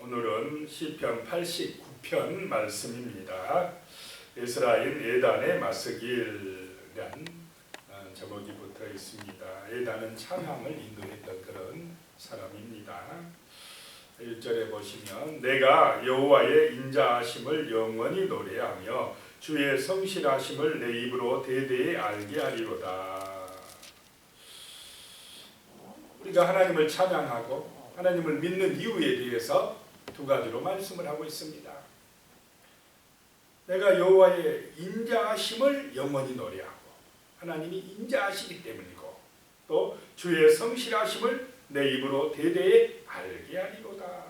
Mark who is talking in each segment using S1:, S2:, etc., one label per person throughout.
S1: 오늘은 시편 89편 말씀입니다. 에스라인 에단의 맞서길이란 제목이 붙어 있습니다. 에단은 찬양을 인도했던 그런 사람입니다. 1절에 보시면 내가 여호와의 인자하심을 영원히 노래하며 주의 성실하심을 내 입으로 대대에 알게 하리로다. 우리가 하나님을 찬양하고 하나님을 믿는 이유에 대해서 두 가지로 말씀을 하고 있습니다. 내가 여호와의 인자하심을 영원히 노래하고 하나님이 인자하시기 때문이고 또 주의 성실하심을 내 입으로 대대에 알게 하리로다.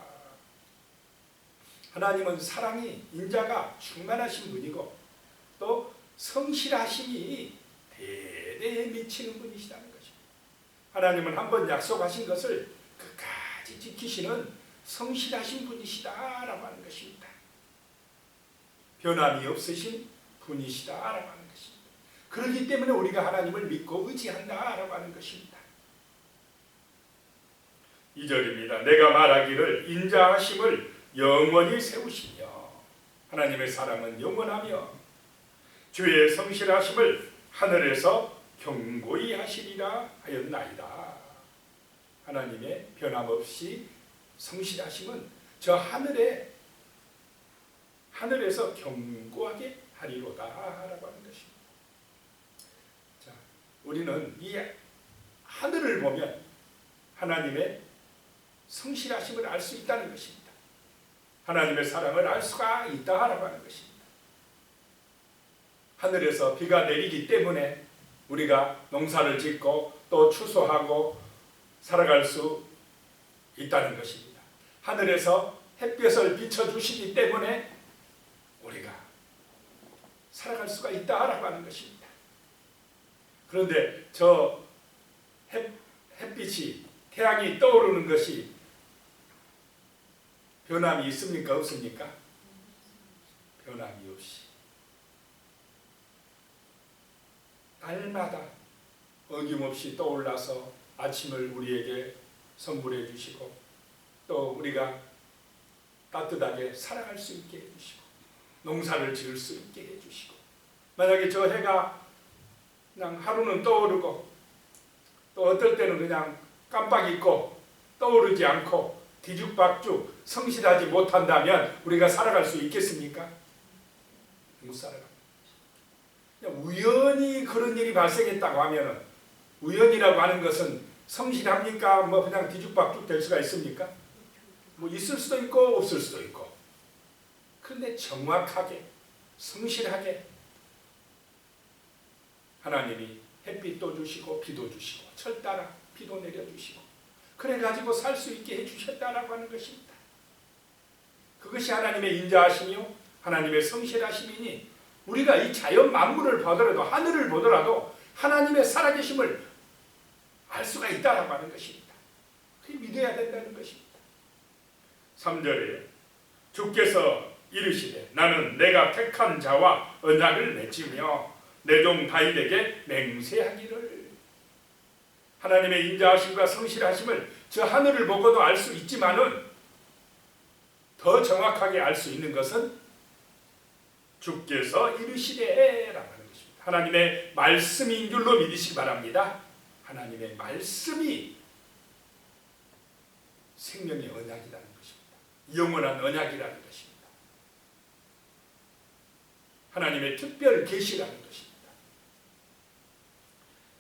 S1: 하나님은 사랑이 인자가 충만하신 분이고 또 성실하심이 대대에 미치는 분이시다는 것입니다. 하나님은 한번 약속하신 것을 끝까지 지키시는 성실하신 분이시다라고 하는 것입니다. 변함이 없으신 분이시다라고 하는 것입니다. 그렇기 때문에 우리가 하나님을 믿고 의지한다라고 하는 것입니다. 2절입니다. 내가 말하기를 인자하심을 영원히 세우시며 하나님의 사랑은 영원하며 주의 성실하심을 하늘에서 경고히 하시리라 하였나이다. 하나님의 변함없이 성실하심은 저 하늘에서 경고하게 하리로다 라고 하는 것입니다. 자, 우리는 이 하늘을 보면 하나님의 성실하심을 알 수 있다는 것입니다. 하나님의 사랑을 알 수가 있다라고 하는 것입니다. 하늘에서 비가 내리기 때문에 우리가 농사를 짓고 또 추수하고 살아갈 수 있다는 것입니다. 하늘에서 햇볕을 비춰주시기 때문에 우리가 살아갈 수가 있다라고 하는 것입니다. 그런데 저 햇빛이 태양이 떠오르는 것이 변함이 있습니까? 없습니까? 변함이 없이 날마다 어김없이 떠올라서 아침을 우리에게 선물해 주시고 또 우리가 따뜻하게 살아갈 수 있게 해주시고 농사를 지을 수 있게 해주시고 만약에 저 해가 그냥 하루는 떠오르고 또 어떨 때는 그냥 깜빡 잊고 떠오르지 않고 뒤죽박죽 성실하지 못한다면 우리가 살아갈 수 있겠습니까? 못 살아갑니다. 우연히 그런 일이 발생했다고 하면은 우연이라고 하는 것은 성실합니까? 뭐 그냥 뒤죽박죽 될 수가 있습니까? 뭐 있을 수도 있고 없을 수도 있고. 그런데 정확하게 성실하게 하나님이 햇빛도 주시고 비도 주시고 철 따라 비도 내려주시고 그래가지고 살 수 있게 해주셨다라고 하는 것입니다. 그것이 하나님의 인자하심이요 하나님의 성실하심이니 우리가 이 자연 만물을 보더라도 하늘을 보더라도 하나님의 살아계심을 알 수가 있다라고 하는 것입니다. 그게 믿어야 된다는 것입니다. 3절에 주께서 이르시되 나는 내가 택한 자와 언약을 맺으며 내 종 다윗에게 맹세하기를. 하나님의 인자하심과 성실하심을 저 하늘을 보고도 알 수 있지만은 더 정확하게 알 수 있는 것은 주께서 이르시되라고 하는 것입니다. 하나님의 말씀인 줄로 믿으시기 바랍니다. 하나님의 말씀이 생명의 언약이라는 것입니다. 영원한 언약이라는 것입니다. 하나님의 특별 계시라는 것입니다.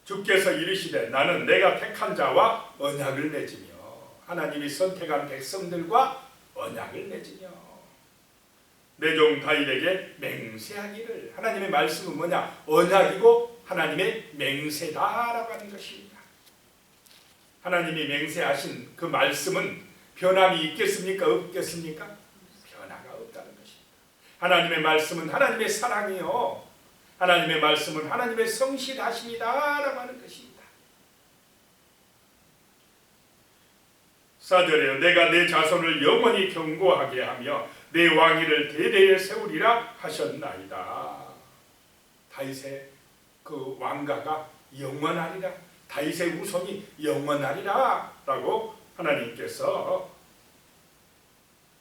S1: 주께서 이르시되 나는 내가 택한 자와 언약을 맺으며 하나님이 선택한 백성들과 언약을 맺으며 내 종 다윗에게 맹세하기를. 하나님의 말씀은 뭐냐? 언약이고 하나님의 맹세다라고 하는 것입니다. 하나님이 맹세하신 그 말씀은 변함이 있겠습니까? 없겠습니까? 변화가 없다는 것입니다. 하나님의 말씀은 하나님의 사랑이요 하나님의 말씀은 하나님의 성실하심이다라고 하는 것입니다. 4절에 내가 내 자손을 영원히 경고하게 하며 내 왕위를 대대에 세우리라 하셨나이다. 다윗의 그 왕가가 영원하리라. 다윗의 후손이 영원하리라 라고 하나님께서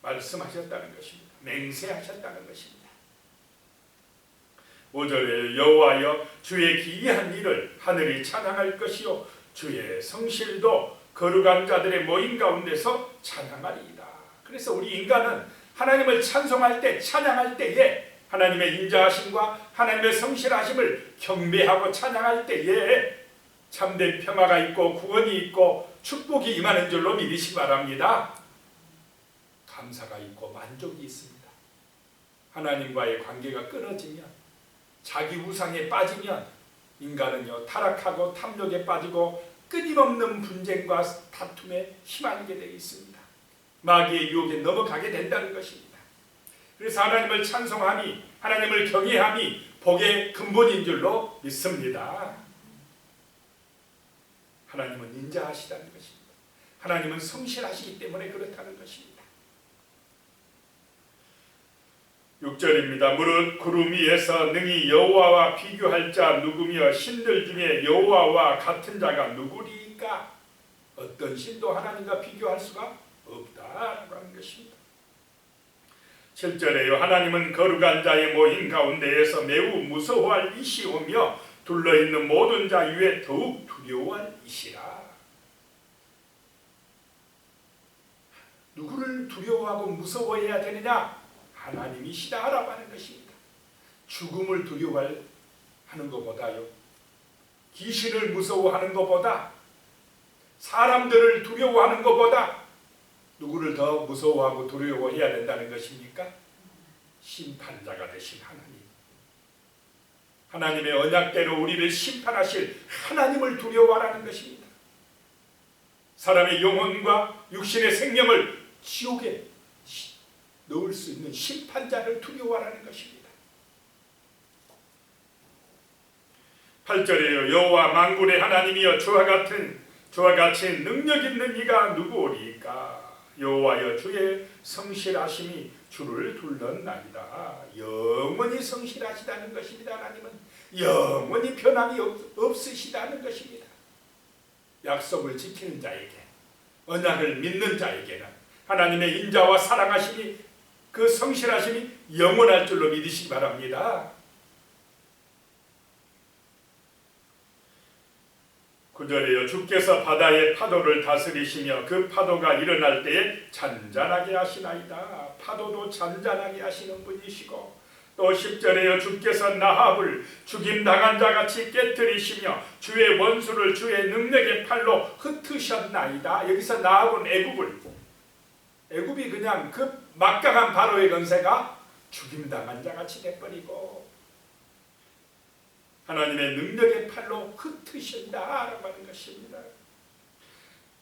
S1: 말씀하셨다는 것입니다. 맹세하셨다는 것입니다. 5절에 여호와여 주의 기이한 일을 하늘이 찬양할 것이요 주의 성실도 거룩한 자들의 모임 가운데서 찬양하리이다. 그래서 우리 인간은 하나님을 찬송할 때, 찬양할 때에 하나님의 인자하심과 하나님의 성실하심을 경배하고 찬양할 때에 참된 평화가 있고 구원이 있고 축복이 임하는 줄로 믿으시기 바랍니다. 감사가 있고 만족이 있습니다. 하나님과의 관계가 끊어지면, 자기 우상에 빠지면 인간은요 타락하고 탐욕에 빠지고 끊임없는 분쟁과 다툼에 휘말리게 되어 있습니다. 마귀의 유혹에 넘어가게 된다는 것입니다. 그래서 하나님을 찬송함이, 하나님을 경외함이 복의 근본인 줄로 믿습니다. 하나님은 인자하시다는 것입니다. 하나님은 성실하시기 때문에 그렇다는 것입니다. 6절입니다. 무릇 구름 위에서 능히 여호와와 비교할 자 누구며 신들 중에 여호와와 같은 자가 누구리까? 어떤 신도 하나님과 비교할 수가 없다라고 하는 것입니다. 7절에요. 하나님은 거룩한 자의 모임 가운데에서 매우 무서워할 이시오며 둘러있는 모든 자 위에 더욱 두려워할 이시라. 누구를 두려워하고 무서워해야 되느냐? 하나님이시다라고 하는 것입니다. 죽음을 두려워하는 것보다요, 귀신을 무서워하는 것보다, 사람들을 두려워하는 것보다 누구를 더 무서워하고 두려워해야 된다는 것입니까? 심판자가 되신 하나님, 하나님의 언약대로 우리를 심판하실 하나님을 두려워하라는 것입니다. 사람의 영혼과 육신의 생명을 지옥에 넣을 수 있는 심판자를 두려워하라는 것입니다. 8절에요. 여호와 만군의 하나님이여 주와 같이 능력 있는 이가 누구오리까? 여호와여 주의 성실하심이 주를 둘렀나이다. 영원히 성실하시다는 것입니다. 하나님은 영원히 변함이 없으시다는 것입니다. 약속을 지키는 자에게, 언약을 믿는 자에게는 하나님의 인자와 사랑하심이, 그 성실하심이 영원할 줄로 믿으시기 바랍니다. 9절에요. 주께서 바다의 파도를 다스리시며 그 파도가 일어날 때에 잔잔하게 하시나이다. 파도도 잔잔하게 하시는 분이시고, 또 10절에요. 주께서 나합을 죽임당한 자같이 깨뜨리시며 주의 원수를 주의 능력의 팔로 흩으셨나이다. 여기서 나합은 애굽이 그냥 그 막강한 바로의 권세가 죽임당한 자같이 돼버리고 하나님의 능력의 팔로 흩으신다라고 하는 것입니다.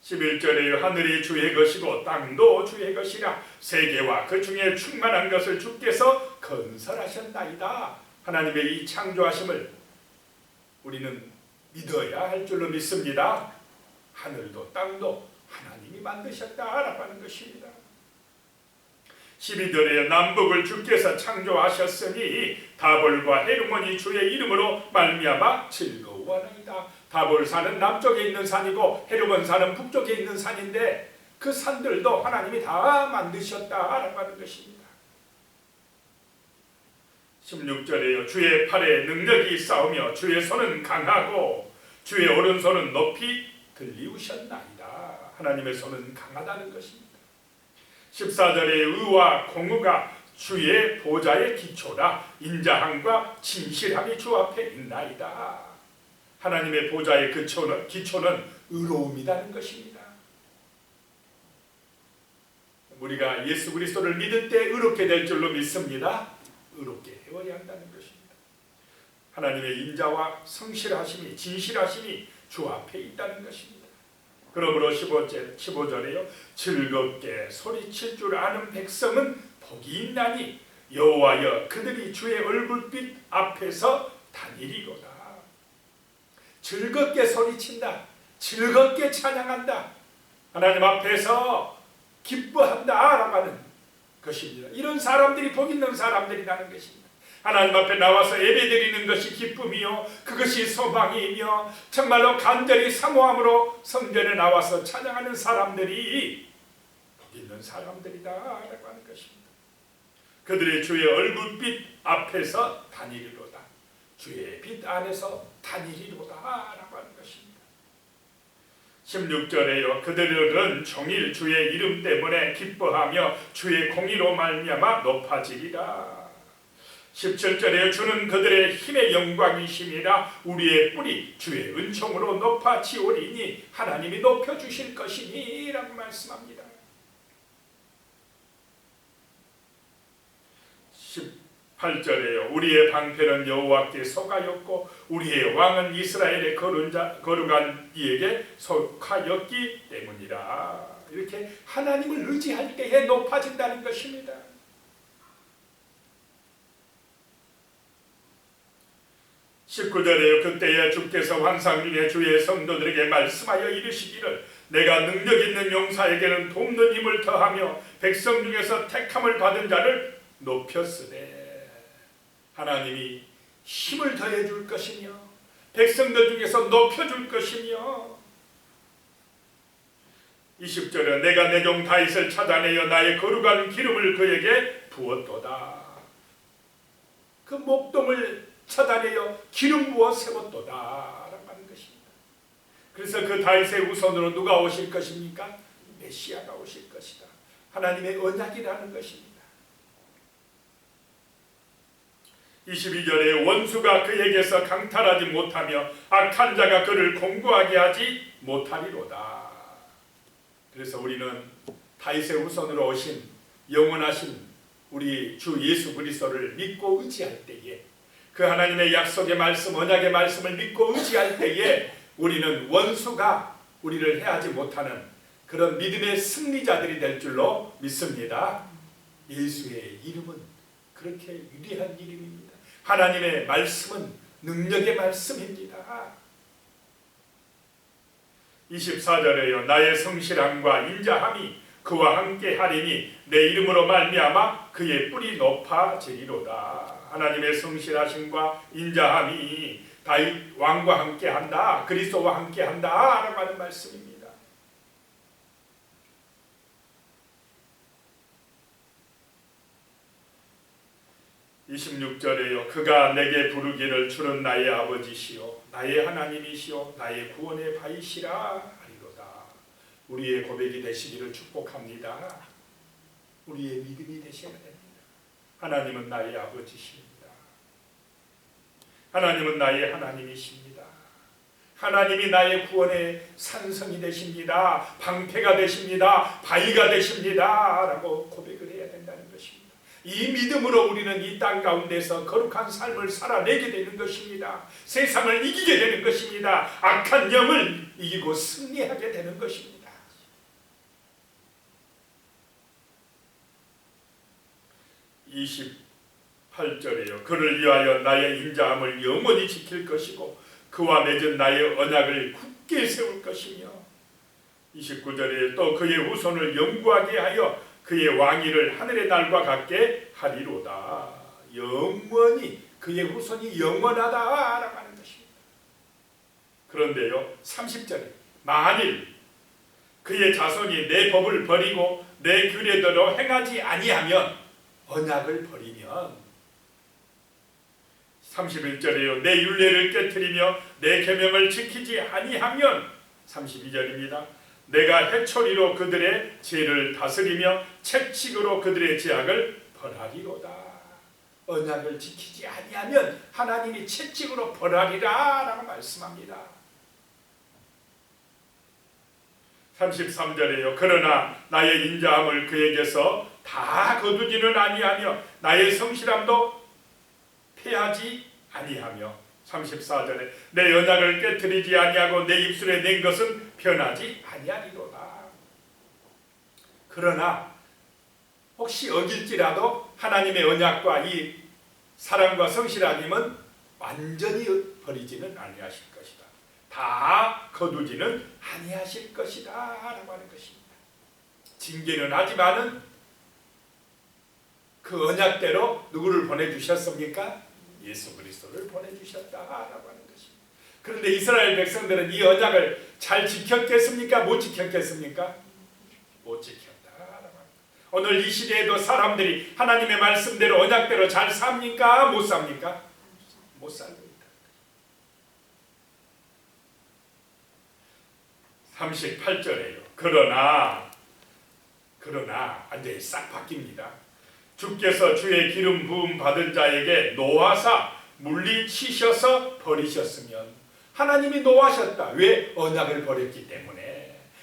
S1: 11절에요. 하늘이 주의 것이고 땅도 주의 것이라 세계와 그 중에 충만한 것을 주께서 건설하셨나이다. 하나님의 이 창조하심을 우리는 믿어야 할 줄로 믿습니다. 하늘도 땅도 하나님이 만드셨다라고 하는 것입니다. 12절에 남북을 주께서 창조하셨으니 다볼과 헤르몬이 주의 이름으로 말미암아 즐거워하나이다. 다볼산은 남쪽에 있는 산이고 헤르몬산은 북쪽에 있는 산인데 그 산들도 하나님이 다 만드셨다라고 하는 것입니다. 16절에요. 주의 팔에 능력이 있사오며 주의 손은 강하고 주의 오른손은 높이 들리우셨나이다. 하나님의 손은 강하다는 것입니다. 14절에 의와 공의가 주의 보좌의 기초라. 인자함과 진실함이 주 앞에 있나이다. 하나님의 보좌의 기초는 의로움이라는 것입니다. 우리가 예수 그리스도를 믿을 때 의롭게 될 줄로 믿습니다. 의롭게 되어야 한다는 것입니다. 하나님의 인자와 성실하심이, 진실하심이 주 앞에 있다는 것입니다. 그러므로 15절에요. 즐겁게 소리칠 줄 아는 백성은 복이 있나니 여호와여 그들이 주의 얼굴빛 앞에서 다니리로다. 즐겁게 소리친다. 즐겁게 찬양한다. 하나님 앞에서 기뻐한다라고 하는 것입니다. 이런 사람들이 복 있는 사람들이라는 것입니다. 하나님 앞에 나와서 예배드리는 것이 기쁨이요 그것이 소망이며 정말로 간절히 사모함으로 성전에 나와서 찬양하는 사람들이 복 있는 사람들이다라고 하는 것입니다. 그들의 주의 얼굴빛 앞에서 다니리로다. 주의 빛 안에서 다니리로다라고 하는 것입니다. 16절에요. 그들은 종일 주의 이름 때문에 기뻐하며 주의 공의로 말미암아 높아지리라. 17절에 주는 그들의 힘의 영광이심이라. 우리의 뿔이 주의 은총으로 높아지오리니 하나님이 높여주실 것이니 라고 말씀합니다. 18절에요. 우리의 방패는 여호와께 속하였고 우리의 왕은 이스라엘의 거룩한 이에게 속하였기 때문이라. 이렇게 하나님을 의지할 때에 높아진다는 것입니다. 19절에요. 그때에 주께서 환상 중에 주의 성도들에게 말씀하여 이르시기를 내가 능력 있는 용사에게는 돕는 힘을 더하며 백성 중에서 택함을 받은 자를 높였으되. 하나님이 힘을 더해 줄 것이며 백성들 중에서 높여줄 것이며. 20절에 내가 내 종 다윗을 찾아내어 나의 거룩한 기름을 그에게 부었도다. 그 목동을 찾아내어 기름 부어 세웠도다 라고 하는 것입니다. 그래서 그 다윗의 후손으로 누가 오실 것입니까? 메시아가 오실 것이다. 하나님의 언약이라는 것입니다. 22절에 원수가 그에게서 강탈하지 못하며 악한 자가 그를 공고하게 하지 못하리로다. 그래서 우리는 다윗의 후손으로 오신 영원하신 우리 주 예수 그리스도를 믿고 의지할 때에, 그 하나님의 약속의 말씀, 언약의 말씀을 믿고 의지할 때에 우리는 원수가 우리를 해하지 못하는 그런 믿음의 승리자들이 될 줄로 믿습니다. 예수의 이름은 그렇게 위대한 이름입니다. 하나님의 말씀은 능력의 말씀입니다. 24절에요. 나의 성실함과 인자함이 그와 함께 하리니 내 이름으로 말미암아 그의 뿔이 높아지리로다. 하나님의 성실하심과 인자함이 다윗 왕과 함께한다, 그리스도와 함께한다 라고 하는 말씀입니다. 26절에요. 그가 내게 부르기를 주는 나의 아버지시요 나의 하나님이시요 나의 구원의 바위시라 하리로다. 우리의 고백이 되시기를 축복합니다. 우리의 믿음이 되셔야 됩니다. 하나님은 나의 아버지십니다. 하나님은 나의 하나님이십니다. 하나님이 나의 구원의 산성이 되십니다. 방패가 되십니다. 바위가 되십니다 라고 고백을 해야 된다는 것입니다. 이 믿음으로 우리는 이 땅 가운데서 거룩한 삶을 살아내게 되는 것입니다. 세상을 이기게 되는 것입니다. 악한 영을 이기고 승리하게 되는 것입니다. 28절에요. 그를 위하여 나의 인자함을 영원히 지킬 것이고 그와 맺은 나의 언약을 굳게 세울 것이며. 29절에 또 그의 후손을 영구하게 하여 그의 왕위를 하늘의 날과 같게 하리로다. 영원히 그의 후손이 영원하다라고 하는 것입니다. 그런데요 30절에 만일 그의 자손이 내 법을 버리고 내 규례대로 행하지 아니하면, 언약을 버리면, 31절에요. 내 율례를 깨트리며 내 계명을 지키지 아니하면, 32절입니다. 내가 해초리로 그들의 죄를 다스리며 채찍으로 그들의 죄악을 벌하리로다. 언약을 지키지 아니하면 하나님이 채찍으로 벌하리라 라고 말씀합니다. 33절에요. 그러나 나의 인자함을 그에게서 다 거두지는 아니하며 나의 성실함도 패하지 아니하며. 34절에 내 언약을 깨트리지 아니하고 내 입술에 낸 것은 변하지 아니하리로다. 그러나 혹시 어길지라도 하나님의 언약과 이 사랑과 성실함은 완전히 버리지는 아니하실 것이다. 다 거두지는 아니하실 것이다 라고 하는 것입니다. 징계는 하지만은 그 언약대로 누구를 보내주셨습니까? 예수 그리스도를 보내주셨다라고 하는 것입니다. 그런데 이스라엘 백성들은 이 언약을 잘 지켰겠습니까? 못 지켰겠습니까? 못 지켰다라고 하는 오늘 이 시대에도 사람들이 하나님의 말씀대로 언약대로 잘 삽니까? 못 삽니까? 못 살고 있다. 38절에요. 그러나 이제 싹 바뀝니다. 주께서 주의 기름 부음 받은 자에게 노하사 물리치셔서 버리셨으면, 하나님이 노하셨다. 왜? 언약을 버렸기 때문에,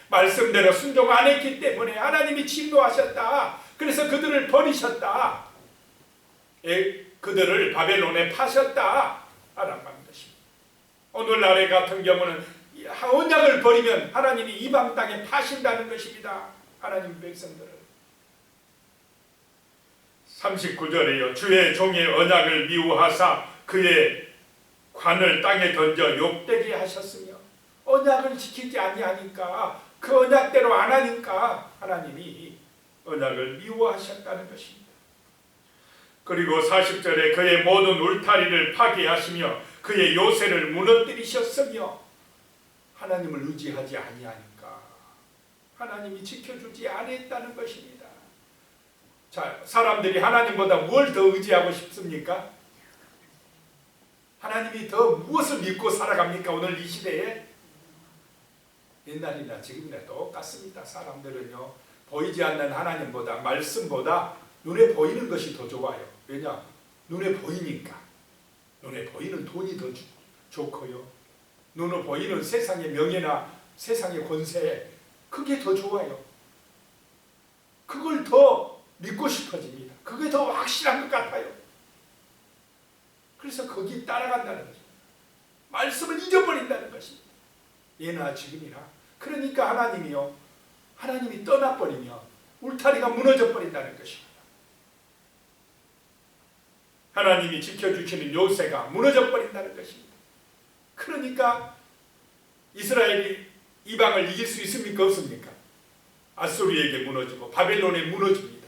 S1: 말씀대로 순종 안 했기 때문에 하나님이 진노하셨다. 그래서 그들을 버리셨다. 그들을 바벨론에 파셨다 라고 하는 것입니다. 오늘날의 같은 경우는 언약을 버리면 하나님이 이방 땅에 파신다는 것입니다. 하나님 백성들을. 39절에요. 주의 종의 언약을 미워하사 그의 관을 땅에 던져 욕되게 하셨으며, 언약을 지키지 아니하니까, 그 언약대로 안 하니까 하나님이 언약을 미워하셨다는 것입니다. 그리고 40절에 그의 모든 울타리를 파괴하시며 그의 요새를 무너뜨리셨으며, 하나님을 의지하지 아니하니까 하나님이 지켜주지 않았다는 것입니다. 자, 사람들이 하나님보다 뭘 더 의지하고 싶습니까? 하나님이 더 무엇을 믿고 살아갑니까? 오늘 이 시대에? 옛날이나 지금이나 똑같습니다. 사람들은요, 보이지 않는 하나님보다, 말씀보다 눈에 보이는 것이 더 좋아요. 왜냐? 눈에 보이니까. 눈에 보이는 돈이 더 좋고요, 눈에 보이는 세상의 명예나 세상의 권세, 그게 더 좋아요. 그걸 더 믿고 싶어집니다. 그게 더 확실한 것 같아요. 그래서 거기 따라간다는 거죠. 말씀을 잊어버린다는 것입니다. 예나 지금이나. 그러니까 하나님이 떠나버리면 울타리가 무너져 버린다는 것입니다. 하나님이 지켜주시는 요새가 무너져 버린다는 것입니다. 그러니까 이스라엘이 이방을 이길 수 있습니까? 없습니까? 아수리에게 무너지고 바벨론에 무너집니다.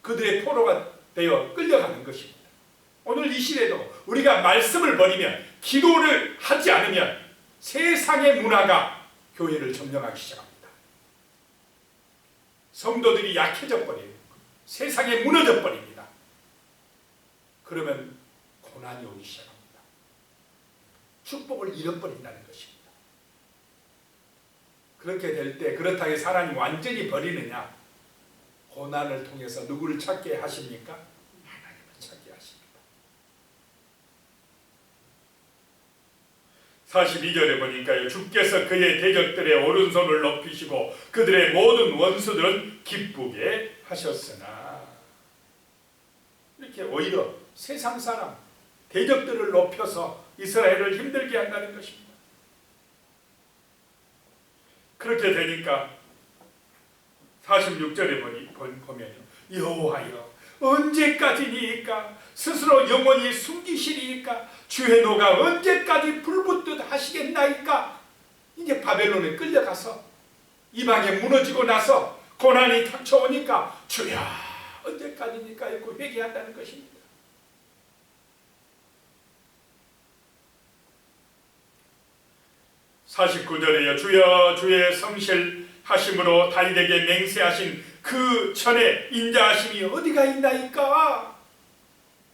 S1: 그들의 포로가 되어 끌려가는 것입니다. 오늘 이 시대도 우리가 말씀을 버리면, 기도를 하지 않으면 세상의 문화가 교회를 점령하기 시작합니다. 성도들이 약해져 버려요. 세상에 무너져 버립니다. 그러면 고난이 오기 시작합니다. 축복을 잃어버린다는 것입니다. 그렇게 될 때, 그렇다고 해서 하나님 완전히 버리느냐? 고난을 통해서 누구를 찾게 하십니까? 하나님을 찾게 하십니다. 42절에 보니까요, 주께서 그의 대적들의 오른손을 높이시고 그들의 모든 원수들은 기쁘게 하셨으나, 이렇게 오히려 세상 사람, 대적들을 높여서 이스라엘을 힘들게 한다는 것입니다. 그렇게 되니까 46절에 보면요, 여호와여 언제까지니까? 스스로 영원히 숨기시리이까? 주의 노가 언제까지 불붙듯 하시겠나이까? 이제 바벨론에 끌려가서 이방에 무너지고 나서 고난이 닥쳐오니까 주여 언제까지니까 이렇게 회개한다는 것입니다. (49절에요) 주여 주의 성실하심으로 다윗에게 맹세하신 그 전에 인자하심이 어디가 있나이까?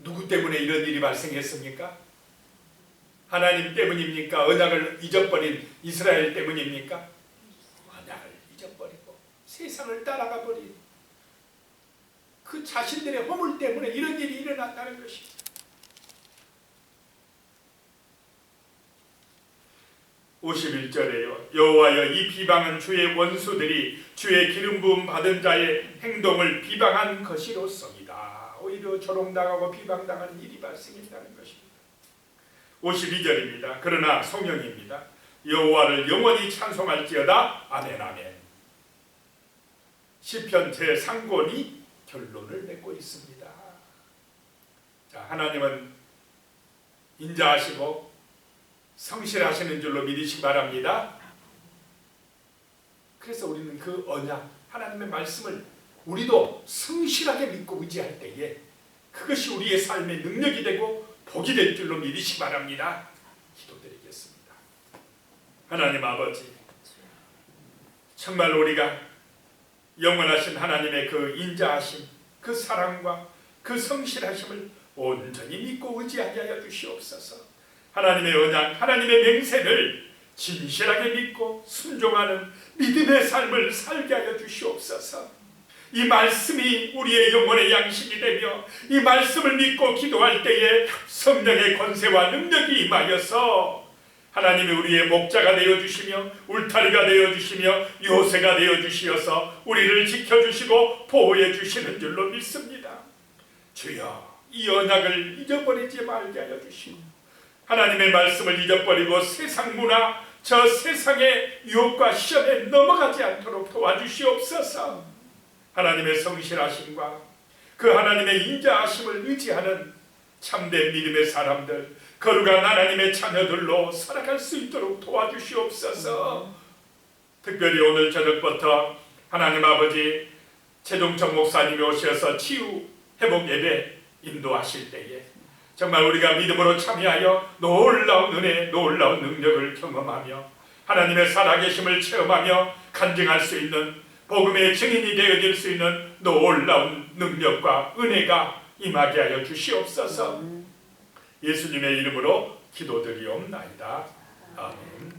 S1: 누구 때문에 이런 일이 발생했습니까? 하나님 때문입니까? 언약을 잊어버린 이스라엘 때문입니까? 언약을 잊어버리고 세상을 따라가 버린 그 자신들의 허물 때문에 이런 일이 일어났다는 것입니다. 51절에요. 여호와여 이 비방은 주의 원수들이 주의 기름 부음 받은 자의 행동을 비방한 것이로소이다. 오히려 조롱당하고 비방당하는 일이 발생했다는 것입니다. 52절입니다. 그러나 성령입니다. 여호와를 영원히 찬송할지어다. 아멘 아멘. 시편 제3권이 결론을 맺고 있습니다. 자, 하나님은 인자하시고 성실하시는 줄로 믿으시기 바랍니다. 그래서 우리는 그 언약, 하나님의 말씀을 우리도 성실하게 믿고 의지할 때에 그것이 우리의 삶의 능력이 되고 복이 될 줄로 믿으시기 바랍니다. 기도드리겠습니다. 하나님 아버지, 정말 우리가 영원하신 하나님의 그 인자하심, 그 사랑과 그 성실하심을 온전히 믿고 의지하게 하여 주시옵소서. 하나님의 언약, 하나님의 맹세를 진실하게 믿고 순종하는 믿음의 삶을 살게 하여 주시옵소서. 이 말씀이 우리의 영혼의 양식이 되며 이 말씀을 믿고 기도할 때에 성령의 권세와 능력이 임하여서 하나님이 우리의 목자가 되어주시며 울타리가 되어주시며 요새가 되어주시어서 우리를 지켜주시고 보호해주시는 줄로 믿습니다. 주여, 이 언약을 잊어버리지 말게 하여 주시고 하나님의 말씀을 잊어버리고 세상 문화, 저 세상의 유혹과 시험에 넘어가지 않도록 도와주시옵소서. 하나님의 성실하심과 그 하나님의 인자하심을 의지하는 참된 믿음의 사람들, 거룩한 하나님의 자녀들로 살아갈 수 있도록 도와주시옵소서. 특별히 오늘 저녁부터 하나님 아버지 최동철 목사님이 오셔서 치유 회복 예배 인도하실 때에 정말 우리가 믿음으로 참여하여 놀라운 은혜, 놀라운 능력을 경험하며 하나님의 살아계심을 체험하며 간증할 수 있는 복음의 증인이 되어질 수 있는 놀라운 능력과 은혜가 임하게 하여 주시옵소서. 예수님의 이름으로 기도드리옵나이다. 아멘.